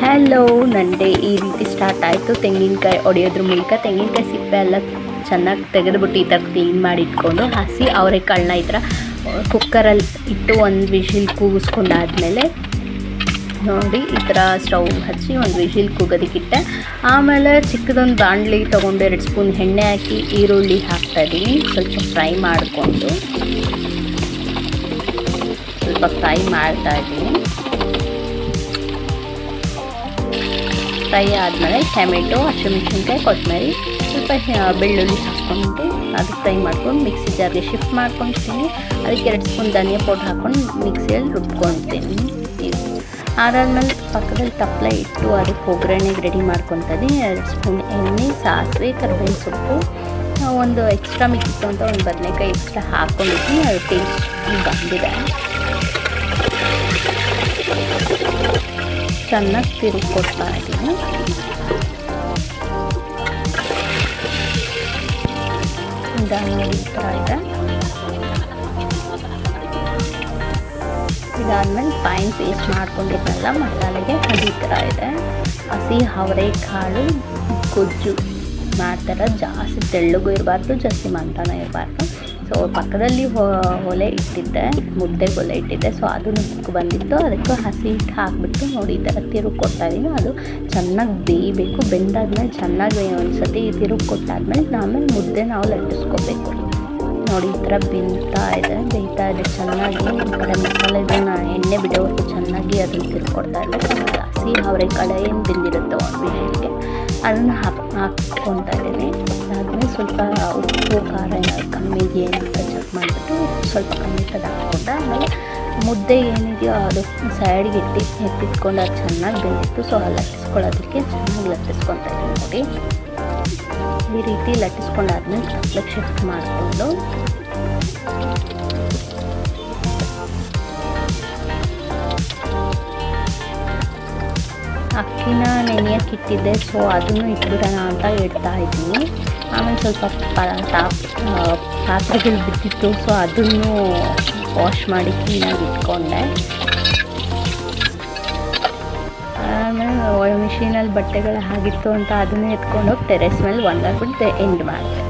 Hello, ನನ್ನ day ಈ ರೀತಿ ಸ್ಟಾರ್ಟ್ ಆಯಿತು. ತೆಂಗಿನಕಾಯಿ ಒಡೆಯೋದ್ರ ಮೂಲಕ ತೆಂಗಿನಕಾಯಿ ಸಿಪ್ಪೆ ಎಲ್ಲ ಚೆನ್ನಾಗಿ ತೆಗೆದುಬಿಟ್ಟು ಈ ಥರ ಕ್ಲೀನ್ ಮಾಡಿ ಇಟ್ಕೊಂಡು ಹಸಿ ಅವರೆಕಾಳನ್ನ ಈ ಥರ ಕುಕ್ಕರಲ್ಲಿ ಇಟ್ಟು ಒಂದು ವಿಷಿಲ್ ಕೂಗಿಸ್ಕೊಂಡಾದ್ಮೇಲೆ ನೋಡಿ ಈ ಥರ ಸ್ಟವ್ ಹಚ್ಚಿ ಒಂದು ವಿಷಿಲ್ ಕೂಗೋದಕ್ಕಿಟ್ಟೆ. ಆಮೇಲೆ ಚಿಕ್ಕದೊಂದು ಬಾಣಲಿ ತೊಗೊಂಡು 2 ಸ್ಪೂನ್ ಎಣ್ಣೆ ಹಾಕಿ ಈರುಳ್ಳಿ ಹಾಕ್ತಾಯಿದ್ದೀನಿ. ಸ್ವಲ್ಪ ಫ್ರೈ ಮಾಡಿಕೊಂಡು ಫ್ರೈ ಮಾಡ್ತಾಯಿದ್ದೀನಿ. ಫ್ರೈ ಆದಮೇಲೆ ಟೊಮೆಟೊ, ಹಸಿಮೆಣಸಿನ್ಕಾಯಿ, ಕೊತ್ತಂಬರಿ, ಸ್ವಲ್ಪ ಬೆಳ್ಳುಳ್ಳಿ ಹಾಕ್ಕೊಂಡು ಅದು ಫ್ರೈ ಮಾಡ್ಕೊಂಡು ಮಿಕ್ಸಿ ಜಾರ್ಗೆ ಶಿಫ್ಟ್ ಮಾಡ್ಕೊತೀನಿ. ಅದಕ್ಕೆ 2 ಸ್ಪೂನ್ ಧನಿಯಾ ಪೌಡ್ರ್ ಹಾಕ್ಕೊಂಡು ಮಿಕ್ಸಿಯಲ್ಲಿ ರುಬ್ಕೊತೀನಿ. ಅದಾದಮೇಲೆ ಪಕ್ಕದಲ್ಲಿ ತಪ್ಪಲೆ ಇಟ್ಟು ಅದಕ್ಕೆ ಒಗ್ಗರಣೆಗೆ ರೆಡಿ ಮಾಡ್ಕೊತೀನಿ. 2 ಸ್ಪೂನ್ ಎಣ್ಣೆ, ಸಾಸಿವೆ, ಕರಿಬೇವಿನ ಸೊಪ್ಪು, ಒಂದು ಎಕ್ಸ್ಟ್ರಾ ಮಿಕ್ಕಿತ್ತು ಅಂತ ಒಂದು ಬದನೆಕಾಯಿ ಎಕ್ಸ್ಟ್ರಾ ಹಾಕ್ಕೊಂಡಿದ್ದೀನಿ. ಅದು ಟೇಸ್ಟ್ ಬಂದಿದೆ. ಚೆನ್ನಾಗಿ ತಿರುಗಿಕೊಡ್ತಾ ಇದ್ದೀನಿ. ಈ ಥರ ಇದೆ. ಇದಾದಮೇಲೆ ಫೈನ್ ಪೇಸ್ಟ್ ಮಾಡ್ಕೊಂಡಿದ್ದೆಲ್ಲ ಮಸಾಲೆಗೆ ಅದು ಈ ಥರ ಇದೆ. ಹಸಿ ಅವರೆಕಾಳು ಗೊಜ್ಜು ಮಾಡ್ತಾರೆ. ಜಾಸ್ತಿ ತೆಳ್ಳಗೂ ಇರಬಾರ್ದು, ಜಾಸ್ತಿ ಮಂದನೂ ಇರಬಾರ್ದು. ಸೊ ಪಕ್ಕದಲ್ಲಿ ಒಲೆ ಇಟ್ಟಿದ್ದೆ, ಮುದ್ದೆಗೆ ಒಲೆ ಇಟ್ಟಿದ್ದೆ. ಸೊ ಅದು ನುಗ್ಗು ಬಂದಿತ್ತು. ಅದಕ್ಕೆ ಹಸಿ ಹಿಟ್ಟು ಹಾಕಿಬಿಟ್ಟು ನೋಡಿ ಈ ಥರ ತಿರುಗಿ ಕೊಡ್ತಾಯಿದ್ದೀನಿ. ಅದು ಚೆನ್ನಾಗಿ ಬೇಯಬೇಕು. ಬೆಂದಾದ್ಮೇಲೆ ಚೆನ್ನಾಗಿ ಒಂದು ಸತಿ ತಿರುಗಿ ಕೊಟ್ಟಾದ್ಮೇಲೆ ಆಮೇಲೆ ಮುದ್ದೆ ನಾವು ಲಟ್ಟಿಸ್ಕೋಬೇಕು. ನೋಡಿ ಈ ಥರ ಬೇಯ್ತಾ ಇದೆ ಚೆನ್ನಾಗಿ. ಈ ಕಡೆ ಮಸಾಲೆದನ್ನ ಎಣ್ಣೆ ಬಿಡೋವರೆಗೂ ಚೆನ್ನಾಗಿ ಅದನ್ನು ತಿರ್ಕೊಡ್ತಾ ಇದೆ. ಹಸಿ ಅವರೆಕಾಳು ಏನು ಬೆಂದಿರುತ್ತೆ ಒಂದು ವಿಷಲ್ಗೆ ಅದನ್ನು ಹಾಕ್ಕೊತಾ ಇದ್ದೀನಿ. ಅದಾದಮೇಲೆ ಸ್ವಲ್ಪ ಉಪ್ಪು ಖಾರ ಕಮ್ಮಿ ಇದೆಯೇನು ಅಂತ ಚೆಕ್ ಮಾಡಿಬಿಟ್ಟು ಸ್ವಲ್ಪ ಕಮ್ಮಿ ಹಾಕ್ಕೊಂಡೆ. ಆಮೇಲೆ ಮುದ್ದೆ ಏನಿದೆಯೋ ಅದು ಸೈಡ್ಗೆ ಎತ್ತಿಟ್ಕೊಂಡು ಅದು ಚೆನ್ನಾಗಿ ಬೆಂದಿತ್ತು. ಸೊ ಅದು ಲಟ್ಟಿಸ್ಕೊಳ್ಳೋದಕ್ಕೆ ಚೆನ್ನಾಗಿ ಲಟ್ಟಿಸ್ಕೊತಾ ಇದ್ದೀನಿ. ನೋಡಿ ಈ ರೀತಿ ಲಟ್ಟಿಸ್ಕೊಂಡಾದ್ಮೇಲೆ ತಪ್ಪಲೆಗೆ ಶಿಫ್ಟ್ ಮಾಡಿಕೊಂಡು ಅಕ್ಕಿನ ನೆನೆಯೋಕೆ ಇಟ್ಟಿದ್ದೆ. ಸೊ ಅದನ್ನು ಇಟ್ಬಿಡೋಣ ಅಂತ ಇಡ್ತಾ ಇದ್ದೀನಿ. ಆಮೇಲೆ ಸ್ವಲ್ಪ ಪಾತ್ರೆಗಳು ಬಿದ್ದಿತ್ತು. ಸೊ ಅದನ್ನು ವಾಶ್ ಮಾಡಿ ಕ್ಲೀನಾಗಿ ಇಟ್ಕೊಂಡೆ. ಆಮೇಲೆ ಮಿಷಿನಲ್ಲಿ ಬಟ್ಟೆಗಳು ಆಗಿತ್ತು ಅಂತ ಅದನ್ನೇ ಎತ್ಕೊಂಡೋಗಿ ಟೆರೆಸ್ ಮೇಲೆ ಒಣಗಾಕ್ಬಿಟ್ಟು ಎಂಡ್ ಮಾಡಿದೆ.